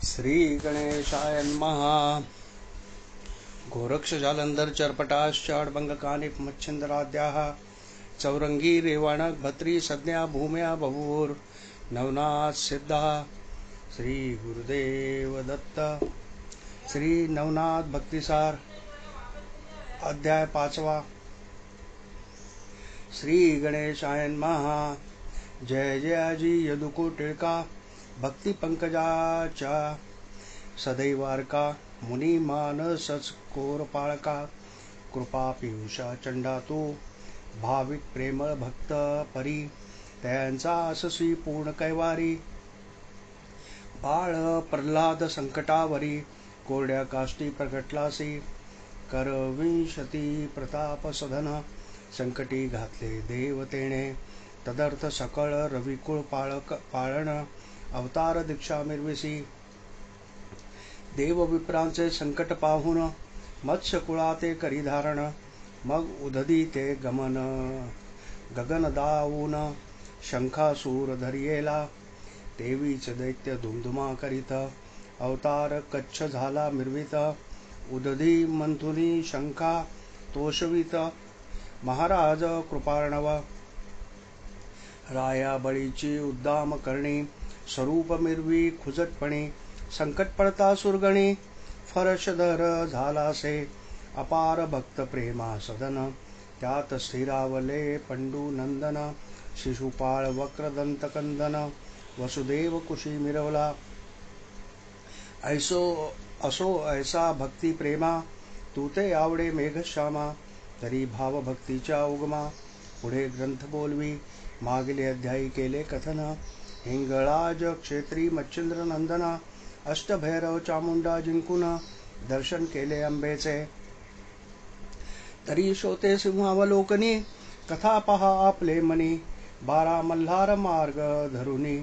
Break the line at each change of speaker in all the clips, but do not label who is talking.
श्री गणेशाय नमः। गोरक्ष जालंधर चरपटाश्चाडभंग कानिप मच्छिंद्राद्याः चौरंगी रेवाणक भत्री संज्ञा भूम्या बभूर नवनाथ सिद्धा। श्री गुरुदेव दत्त। श्री नवनाथ भक्तिसार अध्याय 5। श्री गणेशाय नमः। जय जयाजी यदुको टिळका भक्ति पंकजाचा सदैवारका मुनी मानसच कोरपाळका कृपा पियुषा चंडा तो भाविक प्रेमळ भक्त परी त्यांचा अससी पूर्ण कैवारी बाळ प्रल्हाद संकटावरी कोरड्या काष्टी प्रगटलासी कर विंशती प्रताप सधन संकटी घातले देवतेने तदर्थ सकळ रविकुळ पाळण अवतार दीक्षा मिरविसी देव विप्रांचे संकट पाहून मत्स्य कुळाते करी धारण मग उदधी ते गगन दावून शंखासूर धरियेला देवीच दैत्य धुमधुमा करीत अवतार कच्छ झाला मिरवित उदधी मंथुनी शंखा तोषवित महाराज कृपार्णव राया बळीची उद्दाम करणी स्वरूप मिरवी खुजटपणी संकट पडता सुरगणी फरशधर झालासे अपार भक्त प्रेमा सदन त्यात स्थिरावले पंडू नंदन शिशुपाळ वक्रदंत कंदन वसुदेव कुशी मिरवला असो ऐसा भक्ती प्रेमा तू ते आवडे मेघश्यामा तरी भाव भक्तीच्या उगमा पुढे ग्रंथ बोलवी मागील अध्यायी केले कथन हिंगळाज क्षेत्री मच्छिंद्र नंदना अष्टभैरव चामुंडा जिंकून दर्शन केले अंबेचे तरी शोते सिंहावलोकनी कथा पहा आपले मनी 12 मल्हार मार्ग धरुनी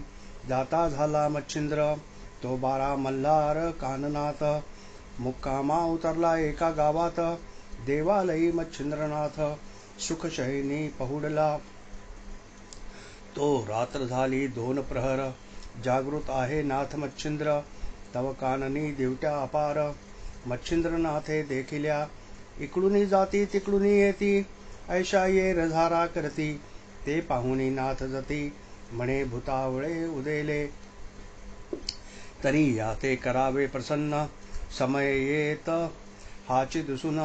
जाता झाला मच्छिंद्र तो 12 मल्हार काननाथ मुक्कामा उतरला एका गावात देवालयी मच्छिंद्रनाथ सुखशयनी पहुडला तो रात्र झाली 2 प्रहर जागृत आहे नाथ मच्छिंद्र तव काननी दिवट्या अपार मच्छिंद्रनाथे देखिल्या इकडूनी जाती तिकडूनी येती ऐशा ये रझारा करती ते पाहुणी नाथ जती म्हणे भूतावळे उदेले तरी याते करावे प्रसन्न समय येत हाची दिसून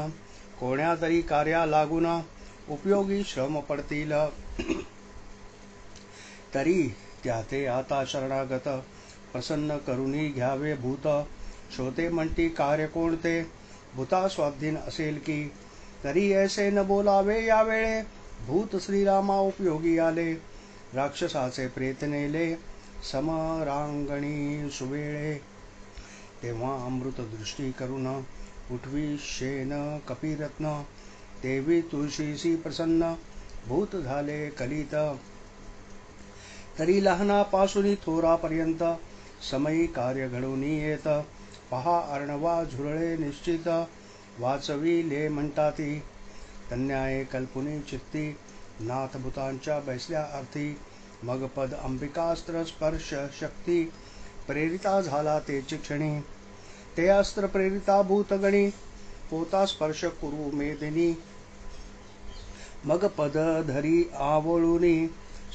कोण्या तरी कार्या लागून उपयोगी श्रम पडतील तरी त्याते आता शरणागत प्रसन्न करुनी घ्यावे भूत श्रोते म्हणती कार्य कोणते भूता स्वाधीन असेल की तरी ऐसे न बोलावे यावेळे भूत श्रीरामा उपयोगी आले राक्षसाचे प्रेत नेले समरांगणी सुवेळे तेव्हा अमृत दृष्टी करून उठवी शेन कपिरत्न देवी तुळशीसी प्रसन्न भूत झाले कलित तरी लहानापासून थोरापर्यंत समयी कार्य घडून येत पहा अर्णवा झुरळे निश्चित वाचविले म्हणताती तन्याये कल्पुनी चित्ती नाथ भूतांच्या बैसल्या अर्थी मग पद अंबिकास्त्र स्पर्श शक्ती प्रेरिता झाला ते क्षणी ते अस्त्र प्रेरिता भूतगणी पोता स्पर्श कुरु मेदिनी मग पद धरी आवळुनी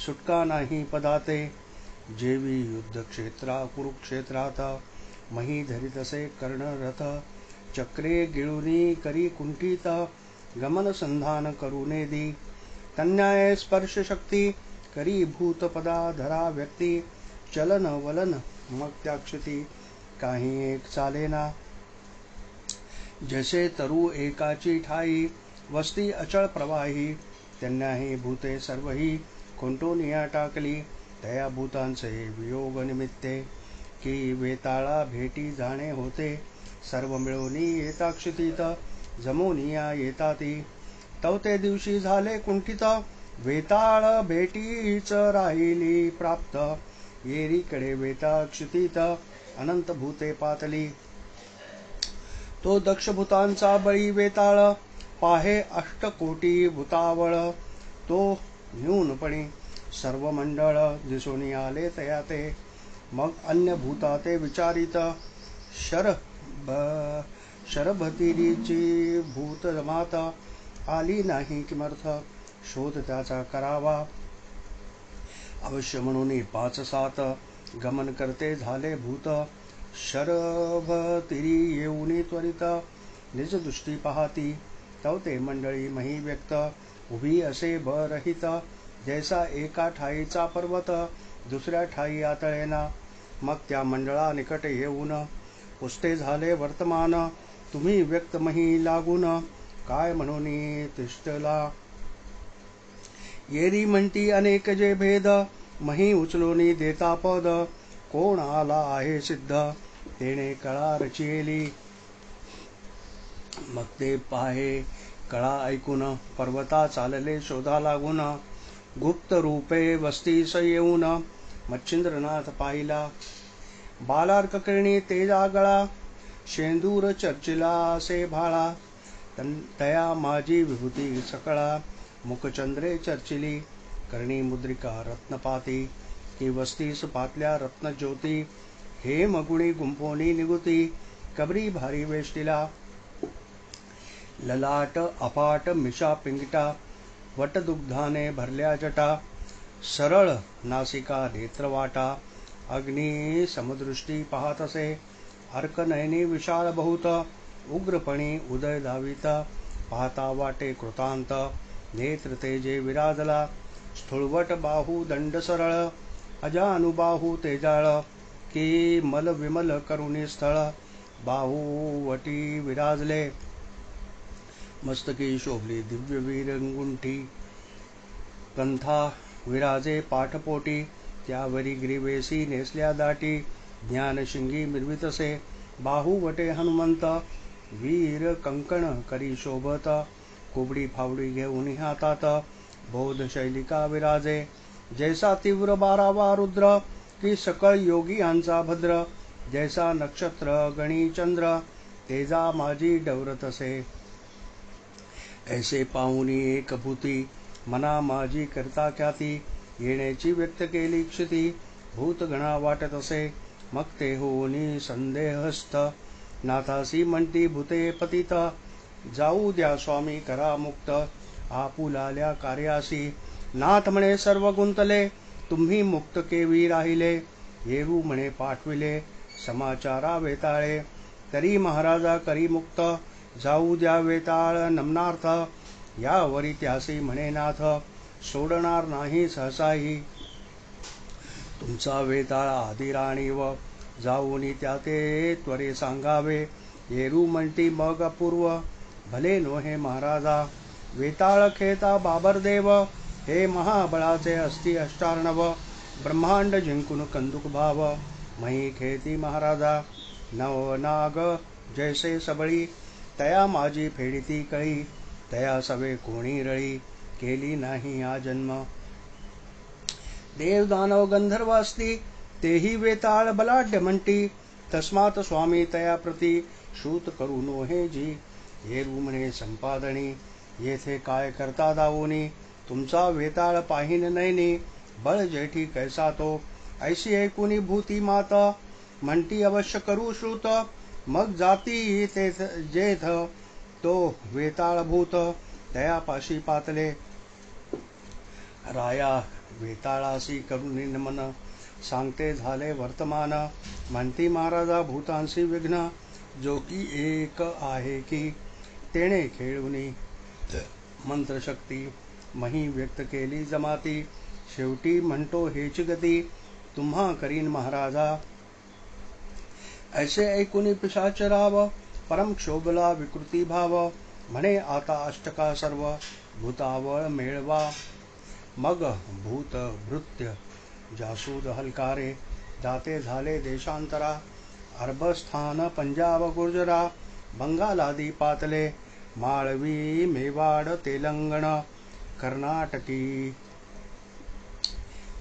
सुटका नाही पदाते जेवी युद्ध क्षेत्रा कुरुक्षेत्रात मही धरितसे कर्णरथ चक्रे गिळुनी करी कुंठित गमन संधान करुने दी तन्याय स्पर्श शक्ती करी भूतपदा धरा व्यक्ती चलन वलन मग त्याक्षती काही एक चालेना जसे तरु एकाची ठाई वस्ती अचळ प्रवाही त्यांनाही भूते सर्वही खुंटूनिया टाकली तया भूतांचे वियोग निमित्ते की वेताळा भेटी जाणे होते सर्व मिळवणी येता क्षितीत जमोनिया येताती तवते दिवशी झाले कुंठित वेताळ भेटीच राहिली प्राप्त येरीकडे वेताळ क्षितीत अनंत भूते पातली तो दक्ष भूतांचा बळी वेताळ पाहे 8 कोटी भूतावळ तो न्यूनपणी सर्व मंडळ दिसून आले तयाते मग अन्य भूताते विचारित शरभतिरीची भूत माता आली नाही किमर्थ, शोध त्याचा करावा अवश्य म्हणून 5-7 गमन करते झाले भूत. शरभतिरी येऊनी त्वरित निज दृष्टी पाहती, तवते मंडळी मही व्यक्त उभी असे बरहित. जैसा एका ठाईचा पर्वत दुसऱ्या ठाई आतळेना, मग त्या मंडळा निकट येऊन पुसते झाले वर्तमान. तुम्ही व्यक्त मही लागून काय म्हणून तिष्ठला, येरी म्हणती अनेक जे भेद, मही उचलोनी देता पद. कोण आला आहे सिद्ध, तेने कळा रचिली, मग ते पाहे कळा ऐकून पर्वता चालले शोधा लागून. गुप्त रूपे वस्तीस येऊन मच्छिंद्रनाथ पाहिला, बालार्क किरणी तेजा गळा, शेंदूर चर्चिला असे भाळा. तया माझी विभूती सकळा, मुखचंद्रे चर्चिली, कर्णी मुद्रिका रत्नपाती, की वस्तीस पातल्या रत्नज्योती. हे मगुणी गुंफोनी निगुती, कबरी भारी वेष्टिला, ललाट अपाट मिशा पिंगटा, वटदुग्धाने भरल्या जटा. सरळ नासिका नेत्रवाटा, अग्नी समदृष्टी पाहतसे. अर्कनयनी विशाल बहुत, उग्रपणी उदय धाविता. पाहता वाटे कृतांत, नेत्र तेजे विराजला. स्थूळवट बाहू दंड सरळ, अजानुबाहू तेजाळ, की मल विमल करुणी स्थळ. बाहूवटी विराजले, मस्तकी शोभली दिव्य वीरंगुंठी. कंथा विराजे पाठपोटी, त्यावरी ग्रीवेसी नेसल्या दाटी. ज्ञानशिंगी मिरवितसे, बाहूवटे हनुमंत, वीर कंकण करी शोभत. कुबडी फावडी घेऊन हातात, बौद्ध शैलिका विराजे. जैसा तीव्र बारावा रुद्र, की सकळ योगी यांचा भद्र. जैसा नक्षत्र गणी चंद्र, तेजा माझी डवरतसे. ऐसे पाहुनी एक भूती, मना माझी करता ख्याती. येण्याची व्यक्त केली क्षिती, भूतगणा वाटत असे. मग ते होनी संदेहस्थ, नाथासी म्हणती भूते पतित. जाऊ द्या स्वामी करा मुक्त, आपुलाल्या कार्यासी. नाथ म्हणे सर्व गुंतले, तुम्ही मुक्त केवी राहिले. येरू म्हणे पाठविले, समाचारा वेताळे. तरी महाराजा करी मुक्त, जाऊ द्या वेताळ नमनार्थ. यावरी त्यासी म्हणे नाथ, सोडणार नाही सहसाही. तुमचा वेताळ आदिराणी व, जाऊनी त्या ते त्वरे सांगावे. येरू म्हणती मग अपूर्व, भले नोहे महाराजा. वेताळ खेता बाबरदेव, हे महाबळाचे असती अष्टार्णव. ब्रह्मांड जिंकून कंदुक भाव, मही खेती महाराजा. नवनाग जैसे सबळी, तया माझी फेडिती कळी. तया सवे कोणी रळी, केली नाही हा जन्म. देव दानव गंधर्व असती, तेही वेताळ बलाढ्य म्हणती. तस्मात स्वामी तया प्रती, शूत करू नोहे जी. येरू म्हणे संपादणी, येथे काय करता दावोनी. तुमचा वेताळ पाहिन नयनी, बळ जेठी कैसा तो. ऐशी ऐकुनी भूती माता, म्हणती अवश्य करू श्रुत. मग जाती तेथ जेथ, तो वेताळ भूत. तयापाशी पातले, राया वेताळासी करुणी नमन. सांगते झाले वर्तमान, म्हणती महाराजा भूतांसी विघ्न. जो की एक आहे की, तेणे खेळुनी मंत्रशक्ती. मही व्यक्त केली जमाती, शेवटी म्हणतो हेच गती. तुम्हा करीन महाराजा. ऐसे ऐकुनी पिशाच राव, परम क्षोभला विकृती भाव. म्हणे आता अष्टका सर्व, भूतावळ मेळवा. मग भूत भृत्य जासूद हलकारे, जाते झाले देशांतरा. अरबस्थान पंजाब गुर्जरा, बंगालादी पातले. माळवी मेवाड तेलंगण, कर्नाटकी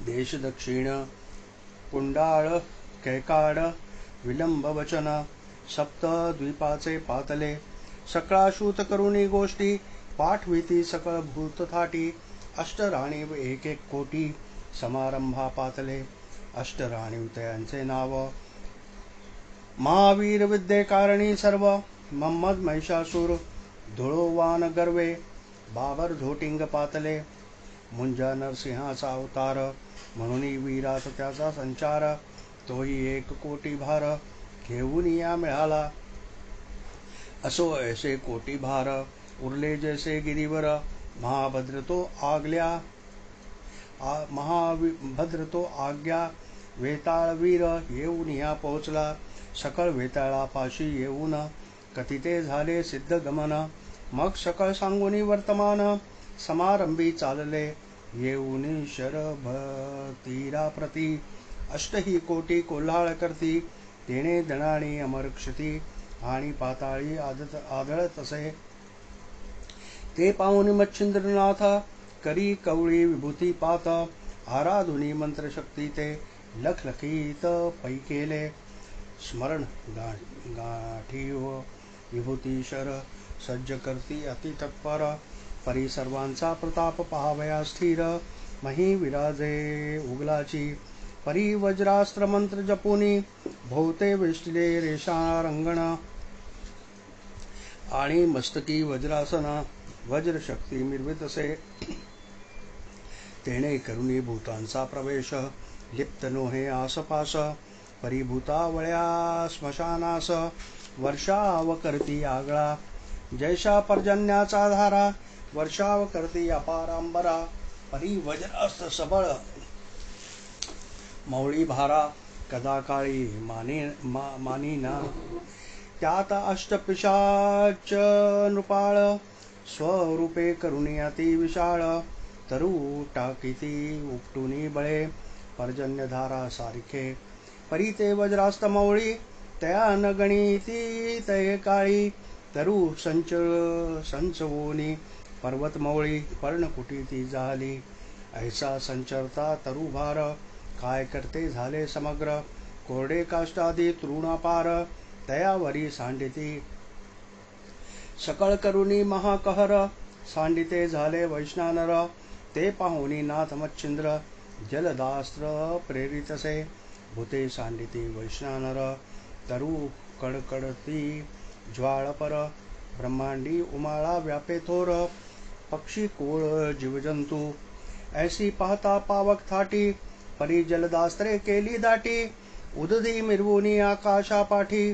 देश दक्षिण. कुंडाळ कैकाड विलंब वचन, सप्त द्वीपाचे पातले. सकळाशूत करुणी गोष्टी, पाठविती सकळ भूत थाटी. अष्टराणी व एक एक कोटी, समारंभा पातले. अष्टराणी तयांचे नाव, महावीर विद्ये कारणी सर्व मम्मद महिषासूर धुळोवान गर्वे बाबर झोटिंग पातले मुंजा नरसिंहाचा अवतार म्हणून वीरात त्याचा संचार तोही 1 कोटी भार घेऊन या मिळाला असो ऐसे कोटी भार उरले जैसे गिरीवर महाभद्र तो आज्ञा वेताळ वीर येऊन या पोहोचला सकळ वेताळापाशी येऊन कथिते झाले सिद्ध गमन मग सकळ सांगुनी वर्तमान समारंभी चालले येऊन शरभतीरा प्रती अष्टही कोटी कोल्हाळ करती तेणे दणाणी अमरक्षती आणि पाताळी आदळत असे ते पाहुन मच्छिंद्रनाथ करी कवळी विभूती पात आराधुनी मंत्रशक्ती ते लखलखीत पै केले स्मरण गाठी व विभूती शर सज्ज करती अति तत्पर परी सर्वांचा प्रताप पहावया स्थिर मही विराजे उगलाची परी वज्रास्त्र मंत्र जपुनी भोवते वेष्टिले रेषा रंगण आणि मस्तकी वज्रासन वज्रशक्ती मिरवितसे तेणे करुणी भूतांचा प्रवेश लिप्त नोहे आसपास परिभूतावळ्या स्मशानास वर्षाव करती आगळा जैशा पर्जन्याचा धारा वर्षाव करती अपारांबरा परी वज्रास्त्र सबळ मौळी भारा कदा काळी मानिना त्यात अष्टपिशाच नृपाळ स्वरूपे करुणी अति विशाळ तरु टाकीती उपटुनी बळे पर्जन्यधारा सारिखे परी ते वज्रास्त मौळी तया न गणिती तये काळी तरु संचवोनी पर्वत मौळी पर्णकुटी ती झाली ऐसा संचरता तरुभार काय करते झाले समग्र कोरडे काष्टादी तृणापार तयावरी सांडिती सकळ करुणी महाकहर सांडिते झाले वैष्णानर ते पाहुनी नाथ मच्छिंद्र जलदास्त्र प्रेरितसे भूते सांडिती वैष्णानर तरु कडकडती ज्वाळपर ब्रह्मांडी उमाळा व्यापे थोर पक्षी कोळ जीवजंतू ऐसी पाहता पावक थाटी परी जलदास्त्रे केली दाटी उदधी मिरवुनी आकाशा पाठी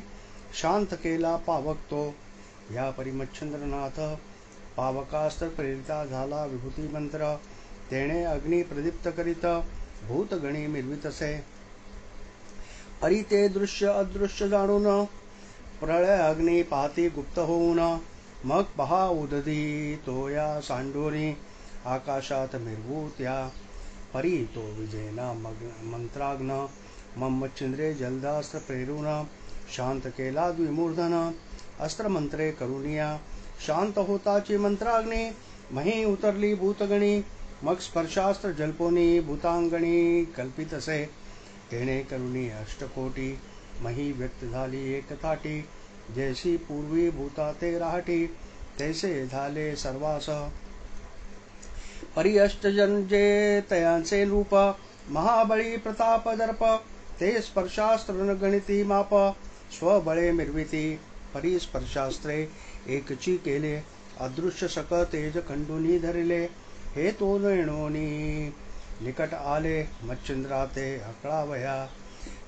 शांत केला पावक तो या परी मच्छिंद्रनाथ पावकास्त्र प्रेरिता झाला विभूती मंत्र तेणे अग्नी प्रदीप्त करीत भूतगणी मिरवितसे परी ते दृश्य अदृश्य जाणून प्रळय अग्नी पाती गुप्त होऊन मग पहा उदधी तो या सांडोनी आकाशात मिरवूत्या परी तो विजेना मंत्राग्न मच्छिंद्रे जलदास्त्र प्रेरून शांत केला द्विमूर्धन अस्त्रमंत्रे करुनिया शांत होताची मंत्राग्नी मही उतरली भूतगणी मग स्पर्शास्त्र जल्पोनी भूतांगणी कल्पितसे तेणे करुणी अष्टकोटी मही व्यक्त झाली एक थाटी जैसी पूर्वी भूता ते राहटी तैसे झाले सर्वास परी अष्टजन जे तयांचे रूप महाबळी प्रताप दर्प ते स्पर्शास्त्र गणिती माप स्वबळे मिरविती परी स्पर्शास्त्रे एकची केले अदृश्य सक तेज खंडुनी धरिले हे तो नयनोनी निकट आले मच्छिंद्रा ते अकळावया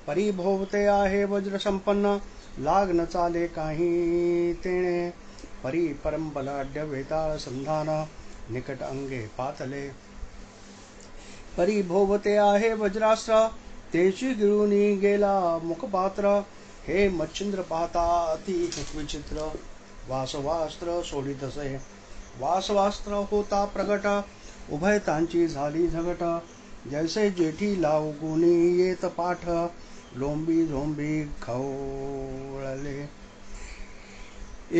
परी भोवते आहे वज्र संपन्न लाग न चाले काही तेणे परी परंबलाढ्य वेताळ संधान निकट अंगे पातले परी भोवते आहे वज्रास्त्र तेची गिळूनी गेला मुखपात्र हे मच्छिंद्र पाहता अति विचित्र वासवास्त्र सोडितसे वासवास्त्र होता प्रगट उभयतांची झाली झगट जैसे जेठी लावगुनी येत पाठ लोंबी झोंबी खवळले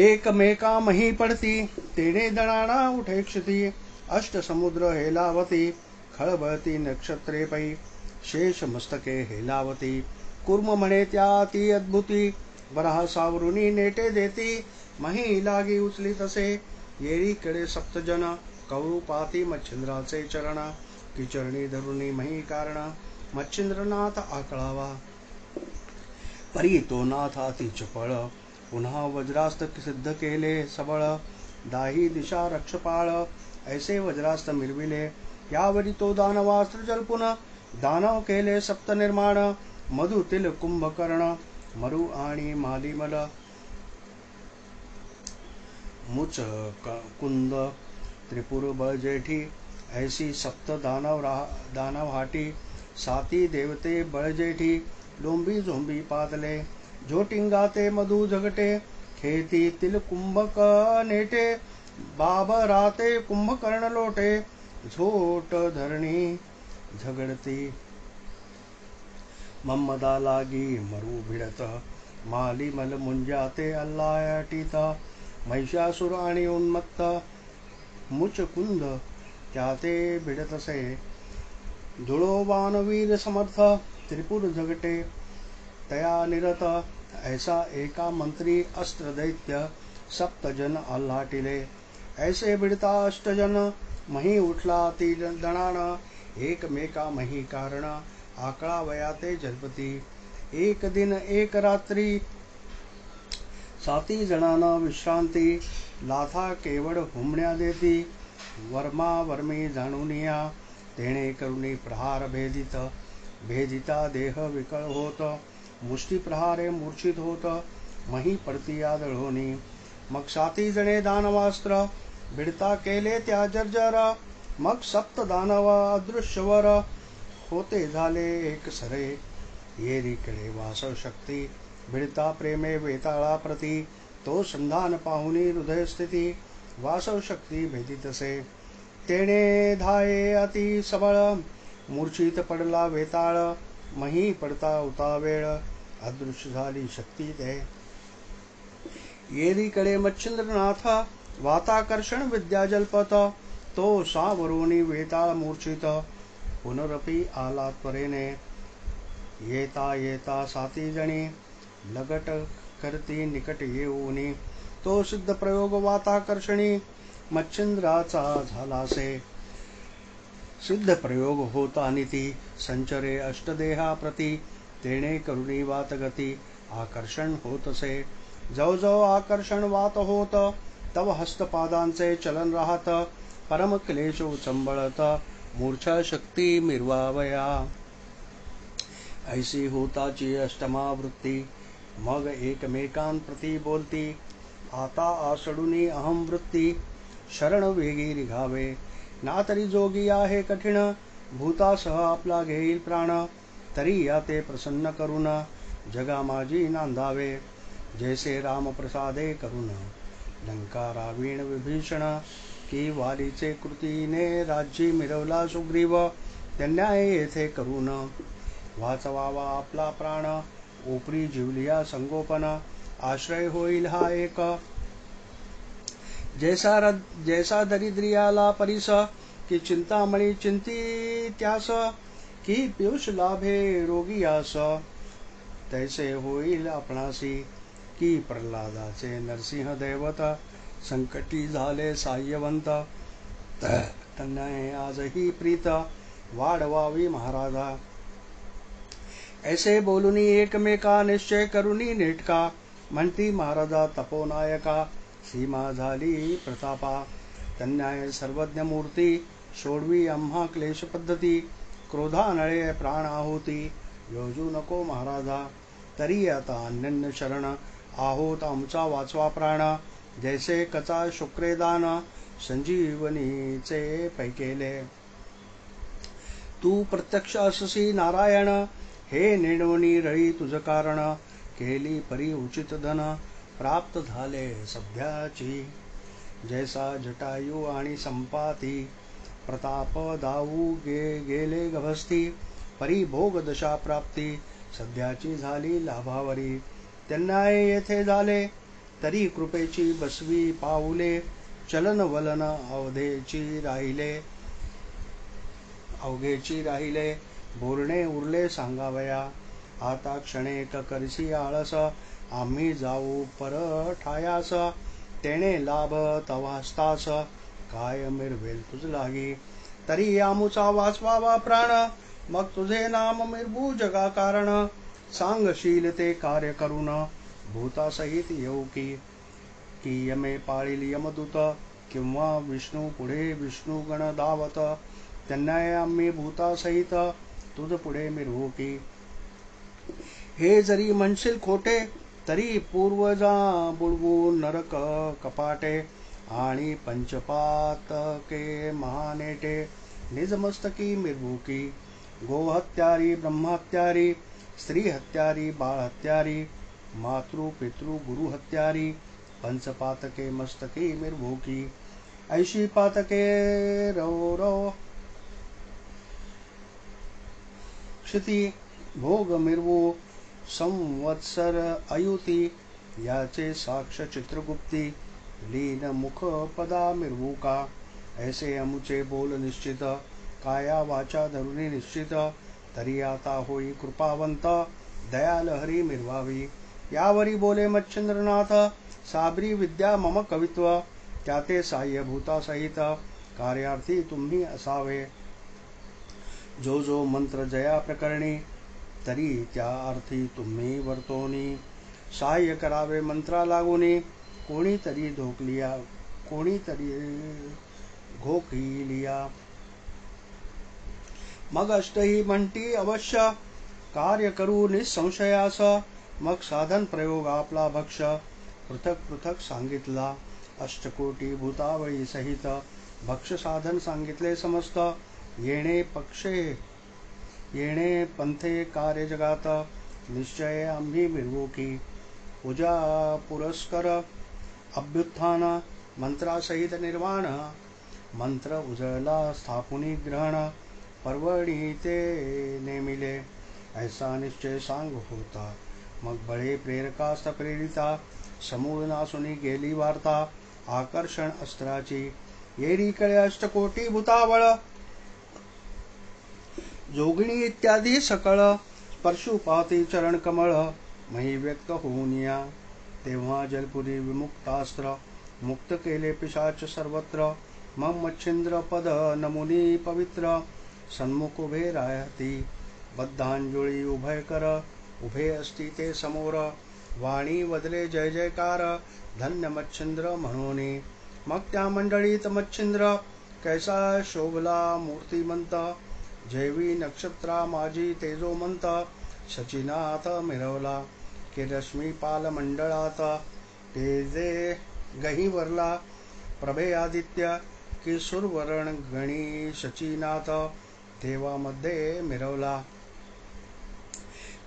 एकमेका मही पडती तेणे दणाणा उठे क्षती अष्ट समुद्र हेलावती खळबळती नक्षत्रे पै शेष मस्तके हेलावती कुर्म म्हणे त्या ती अद्भुती वराह सावरुनी नेटे देती मही लागी उचली तसे येळीकडे सप्तजन कवळू पाती मच्छिंद्राचे चरण किचरणी धरुणी मही कारण मच्छिंद्रनाथ आकळावा परी तो नाथातीच पळ, पुन्हा वज्रास्त्र सिद्ध केले सबळ, दाही दिशा रक्षपाळ, ऐसे वज्रास्त्र मिरविले, यावरी तो दानवास्त्र जल्पुन, दानव केले सप्त निर्माण, मधुतील कुंभकर्ण, मरु आणि मालिमल, मुच कुंद, त्रिपुर बळजेठी, ऐसी सप्त दानव हाटी, साती देवते बळजेठी, लोंबी झोंबी पादले, जोटिंगाते मधु झगटे, खेती तिल कुंभक नेटे, बाबराते कुंभकर्ण लोटे, झोट धरणी झगडती, मम्मदा लागी मरु भिडत, मालिमल मुंजाते अल्लाटीत, महिषासुर आणि उन्मत्त, मुचकुंद त्याते भिडतसे, धुळोबान वीर समर्थ, त्रिपुर झगटे तया निरत, ऐसा एका मंत्री अस्त्र दैत्य, सप्तजन आल्हाटिले, ऐसे भिडता अष्टजन, मही उठला ती दणाण, एकमेका मही कारण, आकळा वयाते जलपती, एक दिन एक रात्री, साती जणांना विश्रांती, लाथा केवळ हुमण्या देती, वर्मा वर्मी जाणूनिया, तेणे करुणी प्रहार भेदिता देह विकळ होत, मुष्टी प्रहारे मूर्छित होत, मही पडती आदळोनी, मग साती जणे दानवास्त्र, भिडता केले त्या जर्जर, मग सप्त दानव अदृश्यवर, होते झाले एक सरे, येरीकडे वासव शक्ती, भिडता प्रेमे वेताळा प्रती, तो संधान पाहुनी हृदय स्थिती, वासव शक्ती भेदितसे, तेणे धाये अति सबळ, मूर्छित पडला वेताळ, मही पडता उतावेळ, अदृश्य झाली शक्ती ते, येरीकडे मच्छिंद्रनाथ, वाताकर्षण विद्या जल्पत, तो सावरोनी वेताळ मूर्छित, पुनरपी आला त्वरेने, येता येता साती जणी, लगट करती निकट येऊनी, तो सिद्ध प्रयोग वाताकर्षणी, मच्छिंद्राचा झालासे, सिद्ध प्रयोग होता निती, संचरे अष्टदेहा प्रती, तेणे करुणी वातगती, आकर्षण होतसे, जवजव आकर्षण वात होत, तव हस्तपादांचे चलन राहत, परम क्लेश उचंबळत, मूर्छा शक्ती मिरवावया, ऐसी होताची अष्टमा वृत्ती, मग एकमेकांप्रती बोलती, आता आसडुनी अहम वृत्ती, शरण वेगी रिघावे, ना तरी जोगी आहे कठीण, भूतासह आपला घेईल प्राण, तरी या ते प्रसन्न करून, जगा माझी नांदावे, जैसे राम प्रसादे करून, लंका रावीण विभीषण, की वालीचे कृतीने राज्य मिरवला सुग्रीव, त्यांन्याय येथे करून, वाचवावा आपला प्राण, ओपरी जिवलिया संगोपन, आश्रय होईल हा एक, जैसा दरिद्रियाला परिस, की चिंतामणी चिंती त्यास, की पियुष लाभे रोगियास, तैसे होईल आपणासी, की प्रल्हादाचे नरसिंह दैवत, संकटी झाले साह्यवंत, त्यांना आजही प्रीत, वाढवावी महाराजा, ऐसे बोलुनी एकमेका, निश्चय करुनी नेटका, म्हणती महाराजा तपोनायका, सीमा झाली प्रतापा, त्यांना सर्वज्ञ मूर्ती, सोडवी आम्हा क्लेश पद्धती, क्रोधानळे प्राण आहुती, योजू नको महाराजा, तरी आता अन्यन्य शरण, आहोत आमचा वाचवा प्राण, जैसे कचा शुक्रेदान, संजीवनीचे पैकेले, तू प्रत्यक्ष अससी नारायण, हे नेणवणी रळी तुझ कारण, केली परी उचित धन, प्राप्त झाले सध्याची, जैसा जटायू आणि संपाती, प्रताप दाऊ गेले गभस्ती, परी भोग दशा प्राप्ती, सध्याची झाली लाभावरी, त्यांना येथे झाले, तरी कृपेची बसवी पाऊले, चलन वलन अवघेची राहिले, बोलणे उरले सांगावया, आता क्षणेक करसी आळस, आम्ही जाऊ पर ठायास, तेणे लाभ तवास्तास, काय मिरवेल तुझ लागी, तरी आमुचा वाचवावा प्राण, मग तुझे नाम मिरबू जगा कारण, सांगशील ते कार्य करून भूतासहित येऊ की यमे पाळील यमदूत किंवा विष्णू पुढे विष्णू गण धावत त्यांना आम्ही भूतासहित तुझ पुढे मिरवू की हे जरी म्हणशील खोटे तरी पूर्वजा बुडवून नरक कपाटे आणि पंचपातके महानेटे निजमस्तकी मिरवूकी गोहत्यारी ब्रह्महत्यारी स्त्री हत्यारी बाळ हत्यारी मातृ पितृ गुरु हत्यारी पंचपातके मस्तकी मिरवूकी ऐशी पातके रव रव क्षिती भोग मिरवू संवत्सर अयुती याचे साक्ष चित्रगुप्ती लीन मुख पदा मिरवू का ऐसे अमुचे बोल निश्चित काया वाचा धरुणी निश्चित तरी आता होई कृपावंत दयाल हरी मिरवावी यावरी बोले मच्छिंद्रनाथ साबरी विद्या मम कवित्व त्याते साह्य भूतासहित कार्यार्थी तुम्ही असावे जो जो मंत्र जया प्रकरणी तरी त्या अर्थी तुम्ही वर्तोनी सहाय्य करावे मंत्रा लागोनी कोणीतरी धोकलिया कोणीतरी घोकलिया मग अष्टही म्हणती अवश्य कार्य करू निसंशयास मग साधन प्रयोग आपला भक्ष पृथक पृथक सांगितला अष्टकोटी भूतावळी सहित भक्ष साधन सांगितले समस्त येणे पंथे कार्य जगात निश्चय आम्ही मिरवू की पूजा पुरस्कर अभ्युत्थान मंत्रासहित निर्वाण मंत्र उजळला स्थापुनी ग्रहण परवणी ते नेमिले ऐसा निश्चय सांग होता मग बळे प्रेरकास्त प्रेरिता समूळ नासुनी गेली वार्ता आकर्षण अस्त्राची येरी कळे अष्टकोटी भूतावळ जोगिनी इत्यादी सकळ स्पर्शुपाती चरण कमळ मही व्यक्त होऊन या तेव्हा जलपुरी विमुक्तास्त्र मुक्त केले पिशाच सर्वत्र मग मच्छिंद्र पद नमुनी पवित्र सन्मुख उभे राहती बद्धांजोळी उभय कर उभे असती ते समोर वाणी वदले जय जयकार धन्य मच्छिंद्र म्हणून मग त्या मंडळीत मच्छिंद्र कैसा शोभला मूर्तिमंत जैवी नक्षत्रा माझी तेजोमंत सचिनात मिरवला की रश्मी पाल मंडळात तेजे गहीवरला प्रभे आदित्य की सुरवरण गणी सचिनात देवामध्ये मिरवला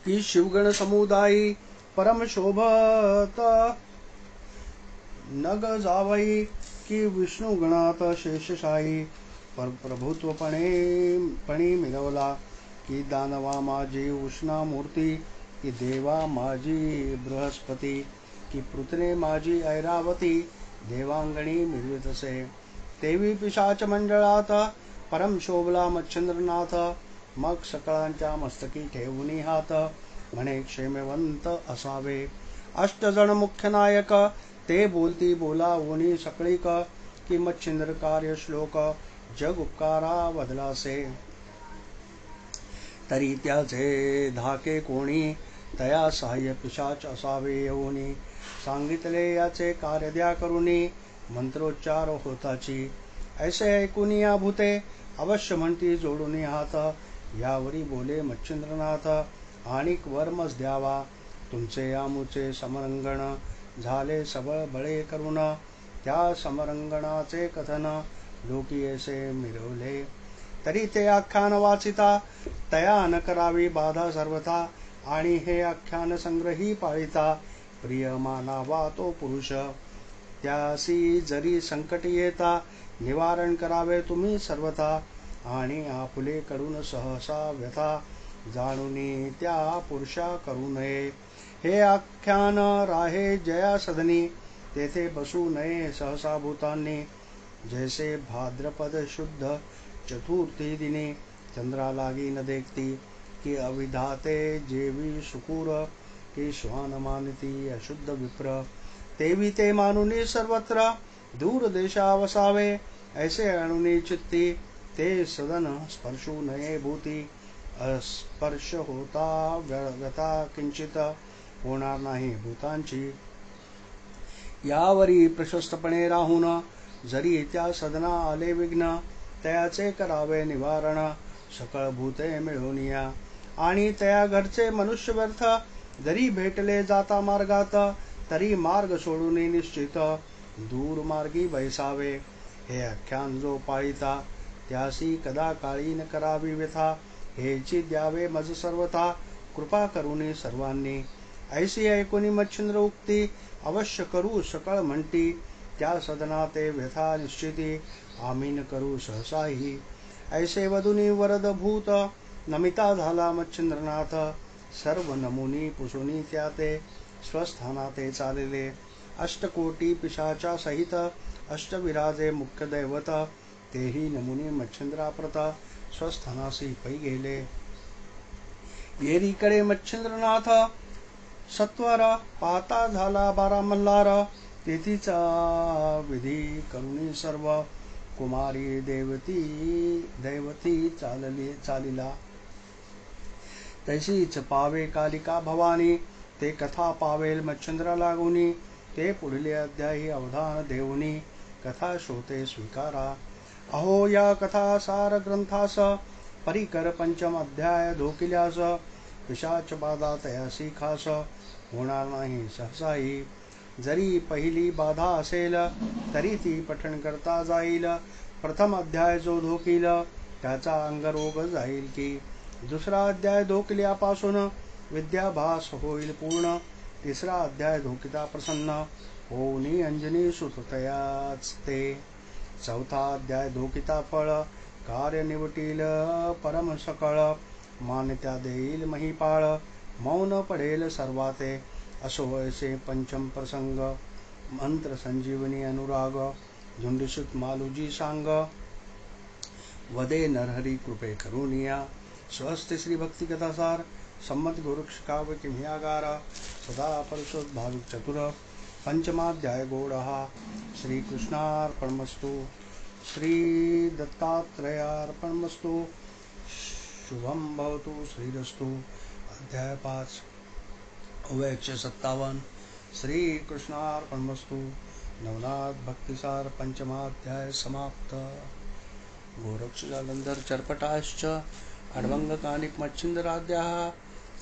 की शिवगण समुदायी परम शोभत नग जावई की विष्णू गणात शेषशाही प्रभुत्वपणे मिरवला की दानवा माझी उष्णा मूर्ती की देवा माझी बृहस्पती की पृतने माझी ऐरावती देवांगणी मिरवितसे तेवी पिशाच मंडळात परम शोभला मच्छिंद्रनाथ मग सकळांच्या मस्तकी ठेवूनी हात म्हणे क्षेमवंत असावे अष्टजण मुख्य नायक ते बोलती बोला ओनी सकळीक की मच्छिंद्र कार्य श्लोक जग उपकारा बदलासे तरी त्याचे धाके कोणी तया सहाय्य पिशाच असावे येऊनी सांगितले याचे कार्य द्या करुनी मंत्रोच्चार होताची ऐसे ऐकून या भूते अवश्य म्हणती जोडून हात यावरी बोले मच्छिंद्रनाथ आणिक वर्मस द्यावा तुमचे आमुचे समरंगण झाले सबळ बळे करून त्या समरंगणाचे कथन लोकी ऐसे मिरवले तरी ते आख्यान वाचिता तया न करावी बाधा सर्वथा आणि हे आख्यान संग्रही पाळिता प्रिय मानावा तो पुरुष त्यासी जरी संकट येता निवारण करावे तुम्ही सर्वथा आणि आपुले करून सहसा व्यथा जाणून त्या पुरुषा करू नये हे आख्यान राहे जया सदनी तेथे बसू नये सहसा भूतांनी जैसे भाद्रपद शुद्ध चतुर्थी दिनी चंद्रा लागी न देखती की अविधाते जेवी शुकूर की श्वान मानती अशुद्ध विप्र तेवी ते मानुनी सर्वत्र दूर देशा वसावे ऐसे अणुनी चित्ती ते सदन स्पर्शू नये भूती अस्पर्श होता व्यथा किंचित होणार नाही भूतांची. यावरी प्रशस्तपणे राहून जरी त्या सदना आले विघ्न, तयाचे करावे निवारण सकळ भूते मिळून या. आणि तया घरचे मनुष्य व्यर्थ जरी भेटले जाता मार्गात, तरी मार्ग सोडून निश्चित दूर मार्गी बैसावे. हे आख्यान जो पाळिता, त्यासी कदा काळी न करावी व्यथा. हेची द्यावे मज सर्वथा कृपा करुनी सर्वांनी. ऐसी ऐकुनी मच्छिंद्र उक्ती अवश्य करू सकळ म्हणती. त्या सदना ते व्यथा निश्चिती आमीन करू सहसाही. ऐसे वदुनी वरद भूत नमिता झाला मच्छिंद्रनाथ. सर्व नमुनी पुसुनी त्या ते स्वस्थाना ते चालले. अष्टकोटी पिशाचा सहित अष्टविराजे मुख्य दैवत. तेही नमुनी मच्छिंद्राप्रत स्वस्थानासी पै गेले. येरीकडे मच्छिंद्रनाथ सत्वर पाहता झाला बारा मल्हार. तेथीचा विधी करुणी सर्व कुमारी दैवती चालिला. तशीच पावे कालिका भवानी, ते कथा पावेल मच्छिंद्र लागुनी. ते पुढले अध्यायी अवधान देऊनी कथा श्रोते स्वीकारा. अहो या कथा सार ग्रंथास परिकर पंचम अध्याय धोकिल्यास. पिशाच बाधा तयासी खास होणार नाही सहसाही. जरी पहिली बाधा असेल तरी ती पठण करता जाईल. प्रथम अध्याय जो धोकील त्याचा अंगरोग जाईल की. दुसरा अध्याय धोकिल्यापासून विद्याभास होईल पूर्ण. तिसरा अध्याय धोकिता प्रसन्न होऊनी अंजनी सुततयाच ते. चौथा अध्याय धोकिता फळ कार्य निवटील परम सकळ. मान्यता देईल महिपाळ मौन पडेल सर्वाते. असो ऐसे पंचम प्रसंग मंत्र संजीवनी अनुराग. झुंडीसुत मालुजी सांग वदे नरहरी कृपे करुनिया. स्वस्ति श्री भक्ति कथासार सम्मत गोरक्ष काव्य किम्यागार. सदा परशोद भाविक चतुर पंचमाध्याय गौड़हा. श्री कृष्णार्पणमस्तु. श्री दत्तात्रेयार्पणमस्तु. शुभम भवतु श्रीरस्तु. अध्याय 5 अव्यय 157. श्री कृष्णार्पणमस्तु. नवनाथ भक्तिसार पंचमाध्याय समाप्त. गोरक्ष जालंधर चरपटाश्च अडभंग कानिक मच्छिंदराद्याः.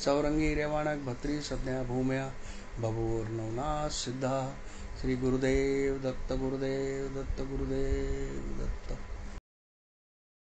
चौरंगी रेवाणक भत्री संज्ञा भूम्या बभूर नवनाथ सिद्धा. श्री गुरुदेव दत्त गुरुदेव दत्त गुरुदेव दत्त.